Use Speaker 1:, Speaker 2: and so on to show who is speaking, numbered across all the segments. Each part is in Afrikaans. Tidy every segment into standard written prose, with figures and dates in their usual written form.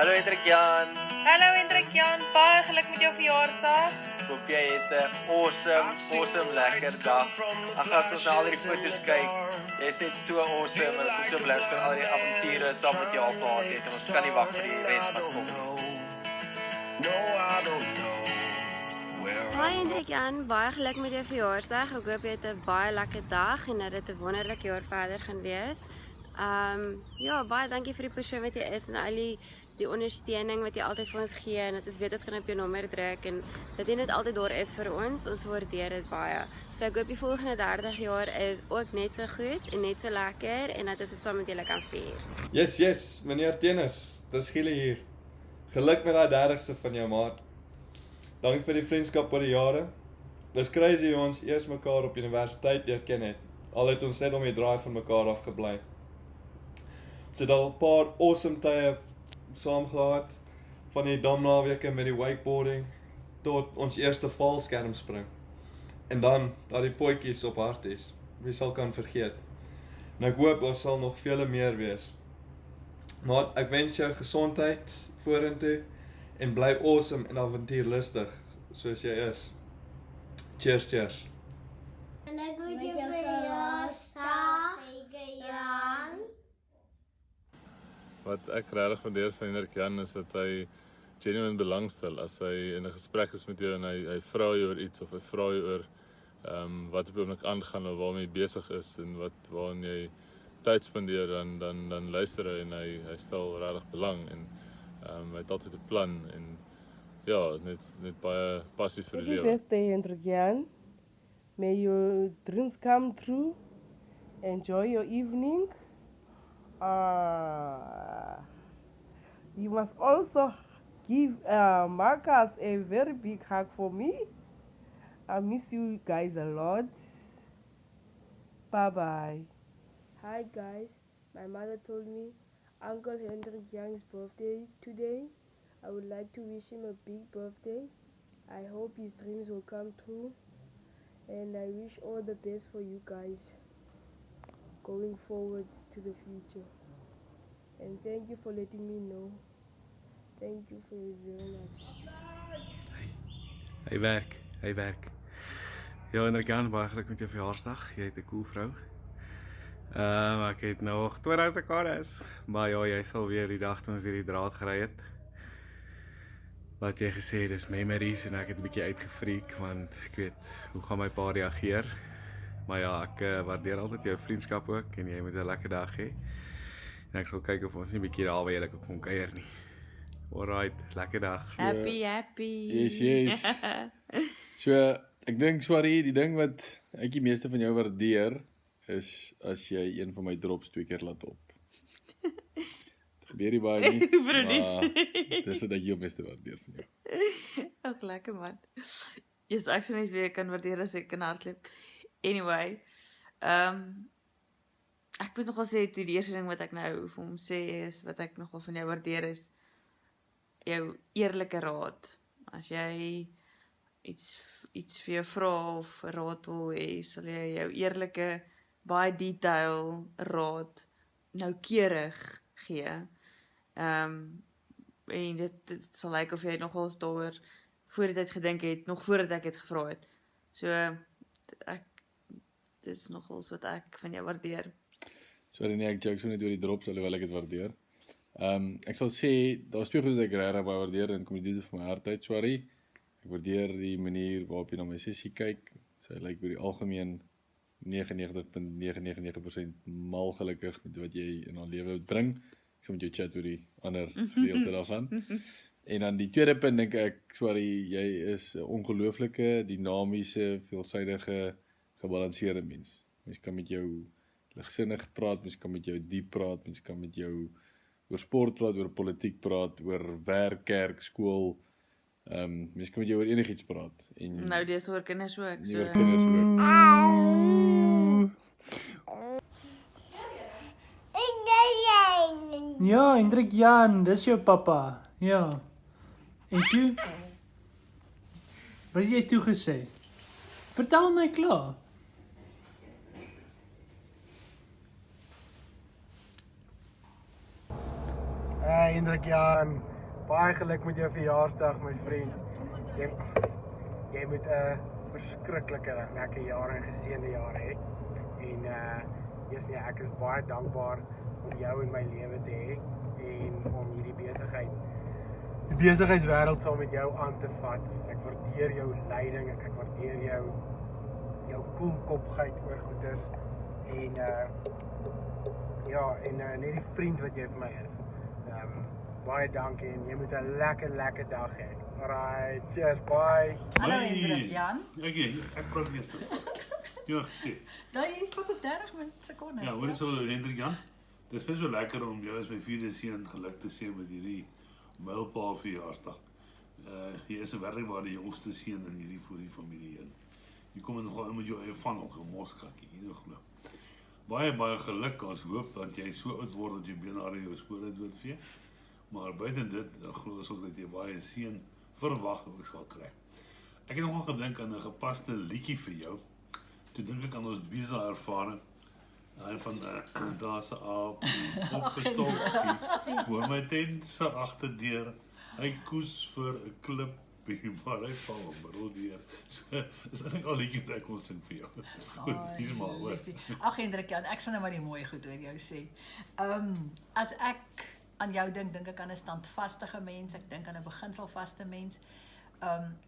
Speaker 1: Hallo Hendrik Jan.
Speaker 2: Hallo Hendrik Jan, baie geluk met jou verjaarsdag.
Speaker 1: Ek hoop jy het 'n awesome lekker dag. Ag as ons na al die foto's kyk, jy's net so awesome en ons is so bly vir al die avonture saam met jou al gehad het. En ons kan nie wag vir die res wat kom nie.
Speaker 3: Hi Hendrik Jan, baie geluk met jou verjaarsdag. Ek hoop jy het 'n baie lekker dag en dat dit 'n wonderlike jaar verder gaan wees. Ja, baie dankie vir die persoon wat jy is en al die ondersteuning wat jy altyd vir ons gee en dat ons weet ons kan op jou nommer druk en dat jy net altyd daar is vir ons. Ons waardeer dit baie. So ek hoop die volgende 30 jaar is ook net so goed en net so lekker en dat ons dit saam met julle kan vier.
Speaker 4: Yes, meneer Tennis, dis Gielie hier. Geluk met daai 30ste van jou maat. Dankie vir die vriendskap oor die jare. Dis crazy hoe ons eers mekaar op universiteit leer ken het. Al het ons net om die draai van mekaar af gebly. Ons het al 'n paar awesome tye saam gehad, van die damnaweke met die wakeboarding tot ons eerste valskerm spring. En dan daai potjies op Harties. Wie sal kan vergeet? En ek hoop daar sal nog vele meer wees. Maar ek wens jou gesondheid vorentoe en bly awesome en avontuurlustig soos jy is. Cheers.
Speaker 5: En ek moet jou verjaarsdag, Jan.
Speaker 6: Wat ek regtig waardeer van Hendrik Jan is dat hy genuine belangstel as hy in 'n gesprek is met jou en hy vra jou oor iets of hy vra jou oor wat op oomblik aangaan of waarmee jy besig is en waarin jy tyd spandeer dan luister hy en hy stel regtig belang en hy het altyd 'n plan en ja, net baie passie vir die lewe.
Speaker 7: Happy birthday Hendrik Jan. May your dreams come true. Enjoy your evening. You must also give Marcus a very big hug for me. I miss you guys a lot. Bye-bye.
Speaker 8: Hi guys, my mother told me Uncle Hendrik Jan's birthday today. I would like to wish him a big birthday. I hope his dreams will come true. And I wish all the best for you guys going forward to the future. And thank you for letting me know. Thank you very much.
Speaker 9: Hy werk. Ja, Hendrik Jan, baie geluk met jou verjaarsdag. Jy het 'n cool vrou. Ek het nog 2000 kares. Maar ja, jy sal weer die dag toe ons hierdie draad gery het. Wat jy gesê het, dis memories en ek het 'n bietjie uitgefreak want ek weet hoe gaan my pa reageer. Maar ja, ek waardeer altyd jou vriendskap ook en jy moet 'n lekker dag hê. En ek sal kyk of ons nie 'n bietjie daar by julle kan kom kuier nie. Alright, lekker dag.
Speaker 2: Happy.
Speaker 10: Yes. So, ek dink die ding wat ek die meeste van jou waardeer is as jy een van my drops 2 keer laat op. Gebeur nie baie nie, maar dis wat ek jou meeste waardeer van jou.
Speaker 2: Ook lekker man. Yes, ek sou net weer kan waardeer as ek kan hardloop. Anyway, ek moet nogal sê, die eerste ding wat ek nou vir hom sê is, wat ek nogal van jou waardeer is, jou eerlike raad. As jy iets vir jou vra of raad wil hê, sal jy jou eerlike, baie detail raad noukeurig gee. En dit sal lyk of jy nogal daaroor voor die tyd gedink het, nog voordat ek het gevra het. So, dit is nogals wat ek van jou waardeer.
Speaker 10: Sorry nee, ek joke so net oor die drops, alhoewel ek het waardeer. Ek sal sê, daar is 2 goed wat ek regtig baie waardeer en kom dit van my hart uit, sorry. Ek waardeer die manier waarop jy na my sessie kyk. Sy lyk oor die algemeen 99.999% mal gelukkig met wat jy in haar lewe bring. Ek sal met jou chat oor die ander gedeelte daarvan. En dan die tweede punt dink ek, jy is 'n ongelooflike, dinamiese, veelsidige, gebalanseerde mens. Mens kan met jou ligsinnig praat, mens kan met jou diep praat, mens kan met jou oor sport praat, oor politiek praat, oor werk, kerk, skool. Mens kan met jou oor enigiets praat. En
Speaker 2: Nou, dis oor kinders ook.
Speaker 10: nie oor kinders ook.
Speaker 11: Ja, Hendrik Jan, dis jou pappa. Ja. En toe? Wat het jy toe gesê? Vertel my klaar.
Speaker 12: Hey Hendrik Jan, Baie geluk met jou verjaarsdag, my vriend. Jy moet 'n verskriklike lekker jaar en geseënde jaar hê. En ek is baie dankbaar om jou in my lewe te hê en om hierdie die besigheidswêreld saam met jou aan te vat. Ek waardeer jou leiding, ek waardeer jou koelkopheid oor goeders en net die vriend wat jy vir my is. Baie dankie en jy moet 'n lekker dag hê. Alright, cheers, bye.
Speaker 13: Hallo Hendrik Jan.
Speaker 14: Ek praat nie eens. Jy het gesê.
Speaker 13: Daai vat ons 30 sekondes.
Speaker 14: Ja, hoor eens so Hendrik Jan. Dit is best wel lekker om jou as my 4de seun geluk te sê met hierdie mylpaal verjaarsdag. Jy is 'n werklik waar die jongste seun in hierdie vir die familie in. Jy kom en nogal in met jou eie van op gemoskakkie, nie glo. Baie geluk, ons hoop dat jy so oud word dat jy binne jou spore doodvee. Maar buiten dit, glo ons ook dat jy baie seën verwag ook sal kry. Ek het nogal gedink aan 'n gepaste liedjie vir jou. Toe dink ek aan ons bizarre ervaring. Daai van daar's 'n aap opgestop voor my tent se agterdeur. Hy koes vir 'n klip, maar hy val op broodier. So, dis eintlik al liedjie wat ek kon sing vir jou. Goed, hier's maar hoor.
Speaker 13: Ag Hendrik Jan, ek sal nou maar die mooi goed oor jou sê. As ek aan jou dink ek aan 'n standvastige mens, ek dink aan 'n beginselvaste mens.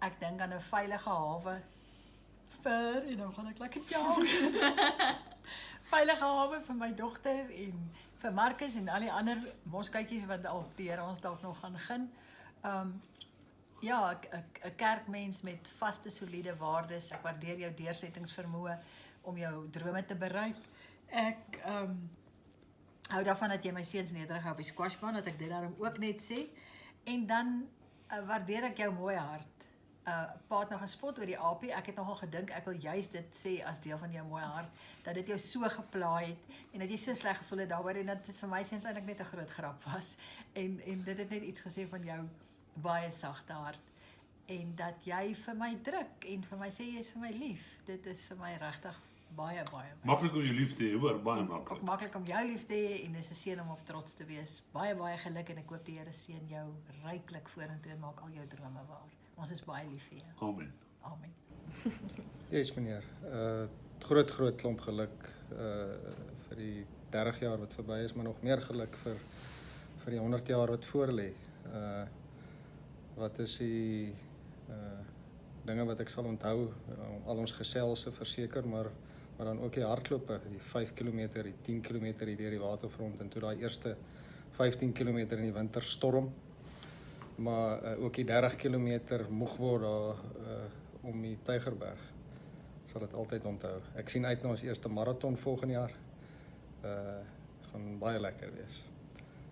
Speaker 13: Ek dink aan 'n veilige hawe vir en dan gaan ek lekker jaag. Veilige hawe vir my dogter en vir Marcus en al die ander moskytjies wat dalk deur ons dalk nog gaan gaan. Ja, 'n kerkmens met vaste soliede waardes. Ek waardeer jou deursettingsvermoë om jou drome te bereik. Ek hou daarvan dat jy my seuns nederig hou op die squashbaan, dat ek dit daarom ook net sê. En dan waardeer ek jou mooi hart. Pa het nog gespot oor die aapie. Ek het nogal gedink ek wil juist dit sê as deel van jou mooi hart, dat dit jou so geplaai het en dat jy so sleg gevoel het daaroor en dat dit vir my seuns eintlik net 'n groot grap was. En dit het net iets gesê van jou baie sagte hart en dat jy vir my druk en vir my sê jy is vir my lief. Dit is vir my regtig baie
Speaker 14: maklik om jou lief te hê, hoor, baie maklik.
Speaker 13: Maklik om jou lief te hê en dis 'n seën om op trots te wees. Baie geluk en ek hoop die Here seën jou ryklik vorentoe en maak al jou drome waar. Ons is baie lief vir jou.
Speaker 14: Amen.
Speaker 13: Amen.
Speaker 15: Yes meneer. Groot klomp geluk vir die 30 jaar wat verby is, maar nog meer geluk vir die 100 jaar wat voor lê. Wat is die dinge wat ek sal onthou, al ons geselse verseker, maar dan ook die hardlope, die 5 km, die 10 km deur die waterfront en toe daai eerste 15 km in die winterstorm. Maar ook die 30 km moeg word daar om die Tygerberg. Sal dit altyd onthou. Ek sien uit na ons eerste marathon volgende jaar. Gaan baie lekker wees.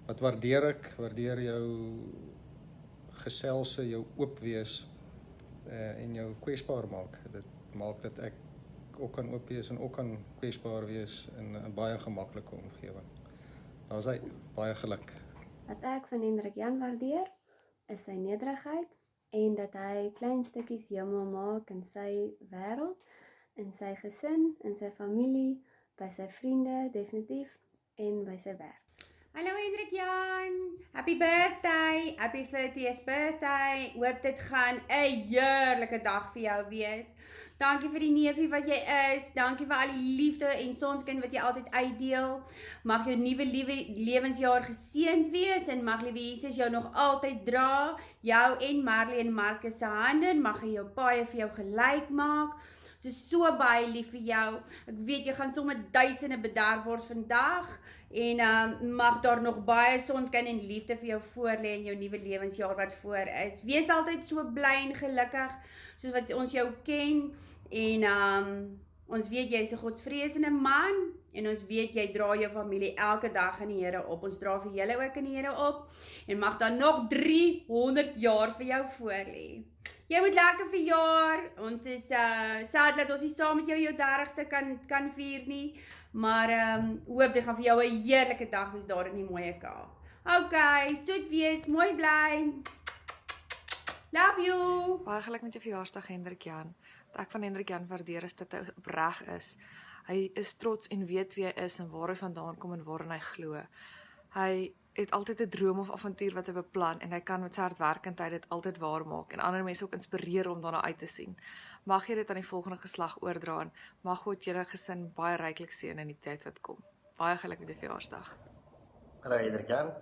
Speaker 15: Wat waardeer ek? Waardeer jou geselse, jou oop wees en jou kwesbaar maak. Dit maak dat ek ook kan oop wees en ook kan kwesbaar wees in 'n baie gemaklike omgewing. Daar's hy, baie geluk.
Speaker 3: Wat ek van Hendrik Jan waardeer, is sy nederigheid en dat hy klein stukkies hemel maak in sy wêreld, in sy gesin, in sy familie, by sy vriende definitief en by sy werk.
Speaker 16: Hallo Hendrik Jan, happy 30th birthday, hoop dit gaan 'n heerlike dag vir jou wees. Dankie vir die neefie wat jy is, dankie vir al die liefde en sonskind wat jy altyd uitdeel. Mag jou nuwe lewensjaar geseënd wees en mag liewe Jesus jou nog altyd dra, jou en Marley en Marcus se hande, mag hy jou paai vir jou gelyk maak. Ons is so baie lief vir jou. Ek weet jy gaan sommer duisende bederf word vandag en mag daar nog baie sonskyn en liefde vir jou voorlê in jou nuwe lewensjaar wat voor is. Wees altyd so bly en gelukkig soos wat ons jou ken en ons weet jy is 'n godsvreesende man en ons weet jy dra jou familie elke dag in die Here op. Ons dra vir julle ook in die Here op en mag dan nog 300 jaar vir jou voorlê. Jy moet lekker verjaar. Ons is sad dat ons nie saam met jou 30ste kan vier nie, maar hoop dit gaan vir jou 'n heerlike dag wees daar in die mooie Kaap. Okay, soet wees, mooi bly. Love you.
Speaker 17: Baie geluk met jou verjaarsdag Hendrik Jan. Wat ek van Hendrik Jan waardeer is dat hy opreg is. Hy is trots en weet wie hy is en waar hy vandaan kom en waarin hy glo. Hy het altyd 'n droom of avontuur wat hy beplan en hy kan met sy hardwerkendheid dit altyd waar maak en ander mense ook inspireer om daarna uit te sien. Mag jy dit aan die volgende geslag oordra en mag God julle gesin baie ryklik seën in die tyd wat kom. Baie geluk met die verjaarsdag.
Speaker 18: Hallo Hendrik-Jan,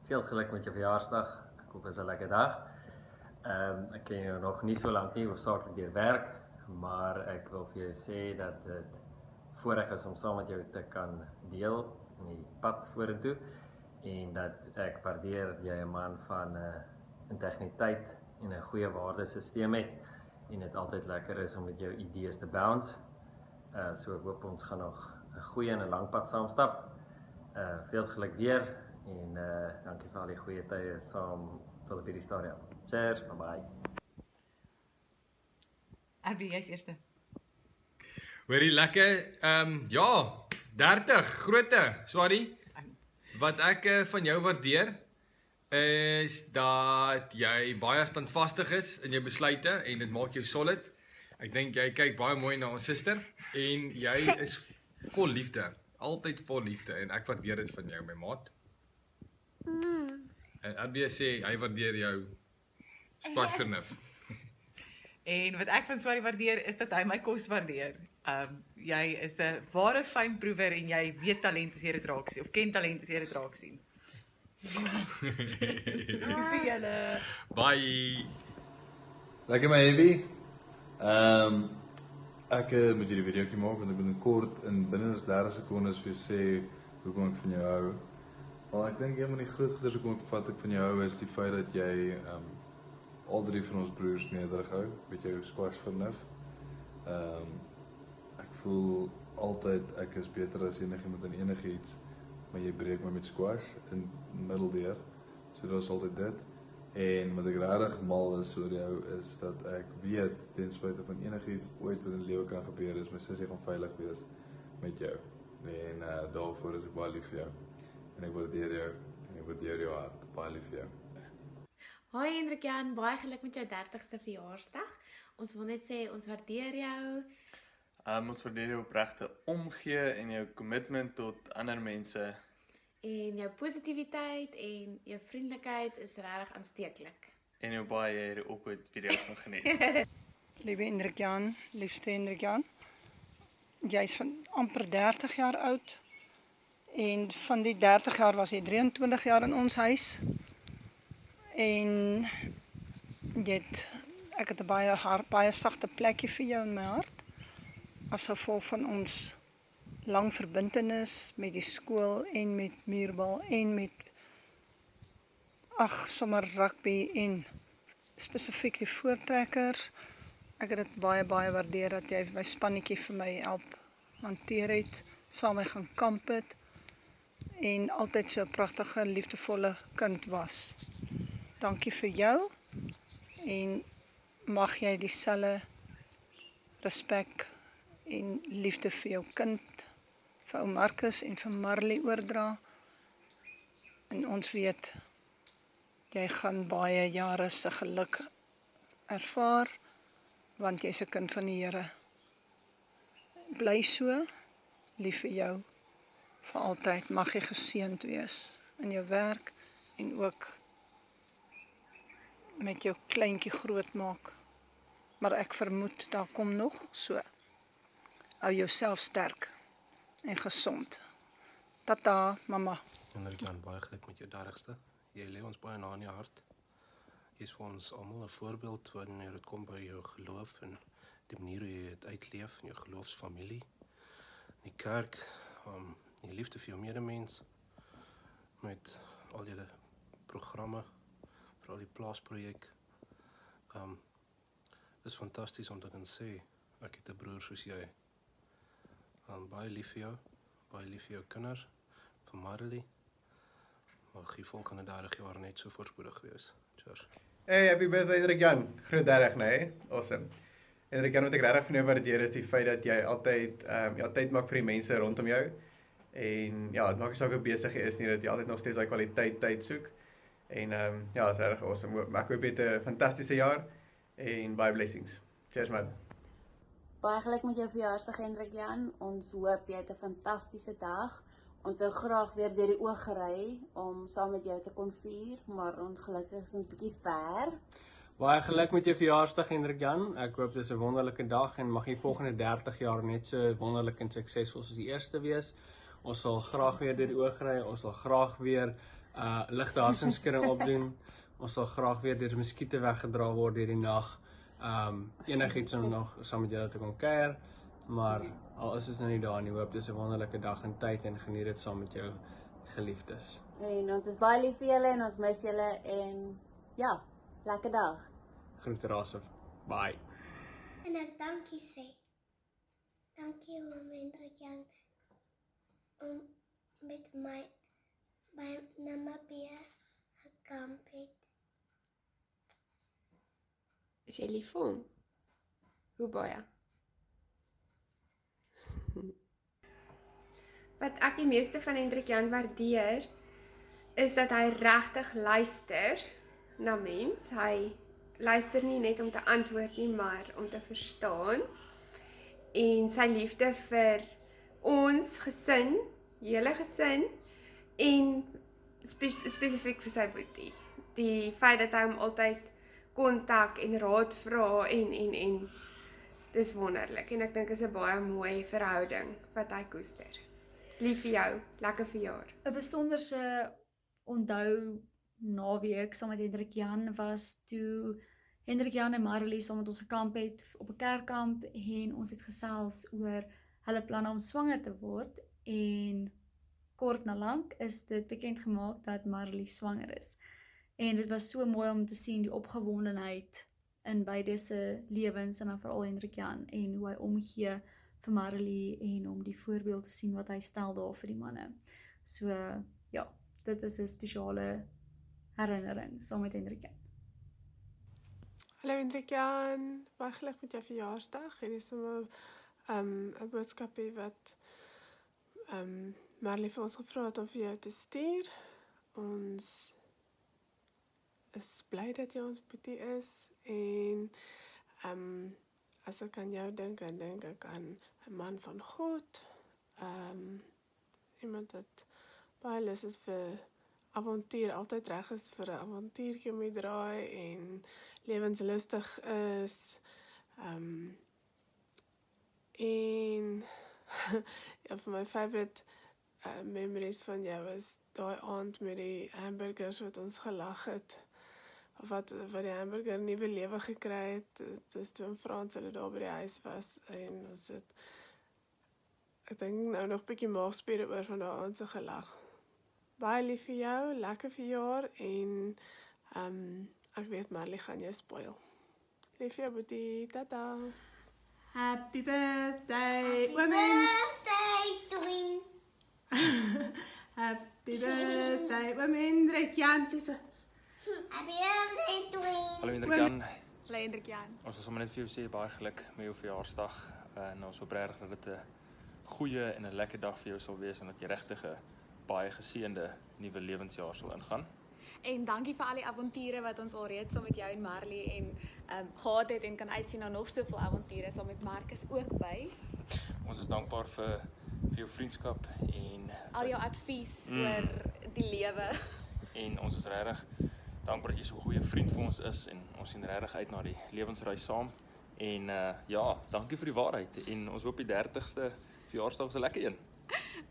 Speaker 18: veel geluk met jou verjaarsdag. Ek hoop dit is 'n lekker dag. Ek ken jou nog nie so lank nie, hoofsaaklik deur werk, maar ek wil vir jou sê dat dit voorreg is om saam met jou te kan deel in die pad vorentoe en dat ek waardeer jy 'n man van integriteit en 'n goeie waardesisteem het en dit altyd lekker is om met jou idees te bounce. So ek hoop ons gaan nog 'n goeie en 'n lang pad saam stap. Veel geluk weer en dankie vir al die goeie tye saam tot op hierdie stadium. Cheers, bye bye.
Speaker 19: Abby, jy's eerste.
Speaker 20: Hoorie lekker, ja, 30, grootte, sorry. Wat ek van jou waardeer, is dat jy baie standvastig is in jou besluite en dit maak jou solid. Ek dink jy kyk baie mooi na ons suster en jy is vol liefde, altyd vol liefde en ek waardeer dit van jou, my maat. En Abby sê, hy waardeer jou spasvernuf.
Speaker 19: En wat ek van Swarie waardeer, is dat hy my kos waardeer. Jy is 'n ware fynproewer en jy weet talent as jy dit raak sien, of ken talent as jy dit raak sien. Vir julle.
Speaker 20: Bye.
Speaker 10: Lekker my Abby. Ek moet hierdie videoetjie maak want ek wil kort in binne 30 sekondes vir sê hoekom ek van jou hou. Maar ek dink een van die groot goeders hoekom ek van jou hou is die feit dat jy al drie van ons broers nederig hou met jou squash vernuf. Ek voel altyd ek is beter as enigiemand in enigiets, maar jy breek my met squash in middeldeur. So dit is altyd dit. En wat ek regtig mal is oor jou is dat ek weet ten spyte van enigiets ooit in die lewe kan gebeur is my sussie gaan veilig wees met jou. En daarvoor is ek baie lief vir jou. En ek waardeer jou en ek waardeer jou hart. Baie lief vir jou.
Speaker 21: Hoi Hendrik-Jan, baie geluk met jou 30ste verjaarsdag. Ons wil net sê ons waardeer jou.
Speaker 1: Ons waardeer jou opregte omgee en jou commitment tot ander mense.
Speaker 21: En jou positiwiteit en jou vriendelikheid is regtig aansteeklik.
Speaker 1: En jou baie awkward video's van geniet.
Speaker 22: Liewe Hendrik-Jan, liefste Hendrik-Jan. Jy's van amper 30 jaar oud. En van die 30 jaar was jy 23 jaar in ons huis. En ek het 'n baie sagte plekjie vir jou in my hart. As gevolg van ons lang verbintenis met die skool en met muurbal en met sommer rugby en spesifiek die voortrekkers. Ek het dit baie waardeer dat jy my spannetjie vir my help hanteer het, saam met my gaan kamp het en altyd so 'n pragtige, liefdevolle kind was. Dankie vir jou en mag jy dieselfde respek en liefde vir jou kind, vir ou Marcus en vir Marley oordra. En ons weet, jy gaan baie jare se geluk ervaar, want jy's 'n kind van die Here. Bly so, lief vir jou, vir altyd. Mag jy geseënd wees in jou werk en ook met jou kleintjie groot maak. Maar ek vermoed, daar kom nog so. Hou jouself sterk en gesond. Tata, mama.
Speaker 23: Hendrik-Jan, baie geluk met jou 30ste. Jy lê ons baie na in jou hart. Jy is vir ons almal 'n voorbeeld wanneer dit kom by jou geloof en die manier hoe jy dit uitleef in jou geloofsfamilie. In die kerk, die liefde vir jou medemens, met al julle programme, vir al die plaasprojek. Dit is fantasties om te kan sê, ek het 'n broer soos jy. Baie lief vir jou, baie lief vir jou kinders, vir Marley. Mag die volgende 30 jaar net so voorspoedig wees. Cheers.
Speaker 24: Hey, happy birthday Hendrik-Jan. Groot 30, nee? Awesome. Hendrik-Jan, wat ek regtig van jou waardeer is die feit dat jy altyd tyd maak vir die mense rondom jou. En ja, dit maak nie saak hoe besig jy is nie, dat jy altyd nog steeds daai kwaliteit tyd soek. En ja, dit is regtig awesome. Ek hoop jy het 'n fantastiese jaar en baie blessings. Cheers man.
Speaker 25: Baie geluk met jou verjaarsdag Hendrik-Jan. Ons hoop jy het 'n fantastiese dag.
Speaker 4: Ons sou graag weer deur die oog gery om saam met jou te kon vier, maar ongelukkig is ons bietjie ver.
Speaker 5: Baie geluk met jou verjaarsdag, Hendrik Jan. Ek hoop dit is 'n wonderlike dag en mag die volgende 30 jaar net so wonderlik en suksesvol soos die eerste wees. Ons sal graag weer deur die oog ry, ons sal graag weer ligte hartsinskering opdoen. Ons sal graag weer deur muskiete weggedra word deur die nag. Enigiets om nog saam met julle te kon kuier, maar al is ons nou nie daar nie, hoop dis 'n wonderlike dag en tyd en geniet dit saam met jou geliefdes.
Speaker 4: En ons is baie lief vir julle en ons mis julle en ja, lekker dag.
Speaker 5: Groete Rasef. Bye.
Speaker 6: En ek dankie sê. Dankie oom Hendrik Jan om met my by Namibia gekamp het.
Speaker 3: Is jy lief vir hom? Hoe baie? Wat ek die meeste van Hendrik Jan waardeer, is dat hy regtig luister na mens. Hy luister nie net om te antwoord nie, maar om te verstaan. En sy liefde vir ons gesin, hele gesin, en spesifiek vir sy boetie. Die feit dat hy hom altyd kontak en raad vra en dis wonderlik. En ek dink is 'n baie mooi verhouding wat hy koester. Lief vir jou, lekker verjaar.
Speaker 7: 'n Besonderse onthou naweek saam met Hendrik Jan was toe Hendrik Jan en Marilee saam met ons gekamp het op 'n kerkkamp en ons het gesels oor hulle planne om swanger te word en kort na lank is dit bekend gemaak dat Marilee swanger is. En dit was so mooi om te sien die opgewondenheid in beide se lewens en dan veral Hendrik Jan en hoe hy omgee vir Marilee en om die voorbeeld te sien wat hy stel daar vir die manne. So ja, dit is 'n spesiale herinnering saam met Hendrik Jan.
Speaker 25: Hallo Hendrik Jan, baie geluk met jou verjaarsdag. En dis 'n boodskapie wat Marilee vir ons gevra het om vir jou te stuur. Ons is bly dat jy ons boetie is en as ek aan jou dink, dan dink ek aan 'n man van God. Iemand wat baie lus is vir avontuur, altyd reg is vir 'n avontuurtjie mee draai en lewenslustig is. En ja, vir my favorite memories van jou is daai aand met die hamburgers wat ons gelag het. Of wat die hamburger nuwe lewe gekry het. Dit was toe in Frans hulle daar by die huis was en ons het ek dink nou nog 'n bietjie maagspiere oor van daai aand se gelag. Baie lief vir jou, lekker verjaar en ek weet Marilee gaan jou spoil. Lief vir jou boetie, tata. Happy birthday, women.
Speaker 6: Twin.
Speaker 25: Happy birthday, women. Hendrik Jan, sê
Speaker 6: Happy birthday twin.
Speaker 26: Hallo Hendrik Jan.
Speaker 7: Hallo Hendrik Jan.
Speaker 26: Ons wil sommer net vir jou sê baie geluk met jou verjaarsdag en ons hoop regtig dat dit 'n goeie en 'n lekker dag vir jou sal wees en dat jy regtig 'n baie geseënde nuwe lewensjaar sal ingaan.
Speaker 7: En dankie vir al die avonture wat ons alreeds saam met jou en Marilee en gehad het en kan uitsien na nog soveel avonture saam met Marcus ook by.
Speaker 26: Ons is dankbaar vir jou vriendskap en
Speaker 7: Al jou advies oor die lewe.
Speaker 26: En ons is regtig dankbaar dat jy so 'n goeie vriend vir ons is en ons sien regtig uit na die lewensreis saam. En ja, dankie vir die waarheid en ons hoop die 30ste verjaarsdag is 'n lekker een.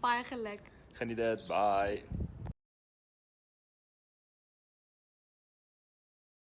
Speaker 7: Baie geluk.
Speaker 26: Geniet dit. Bye.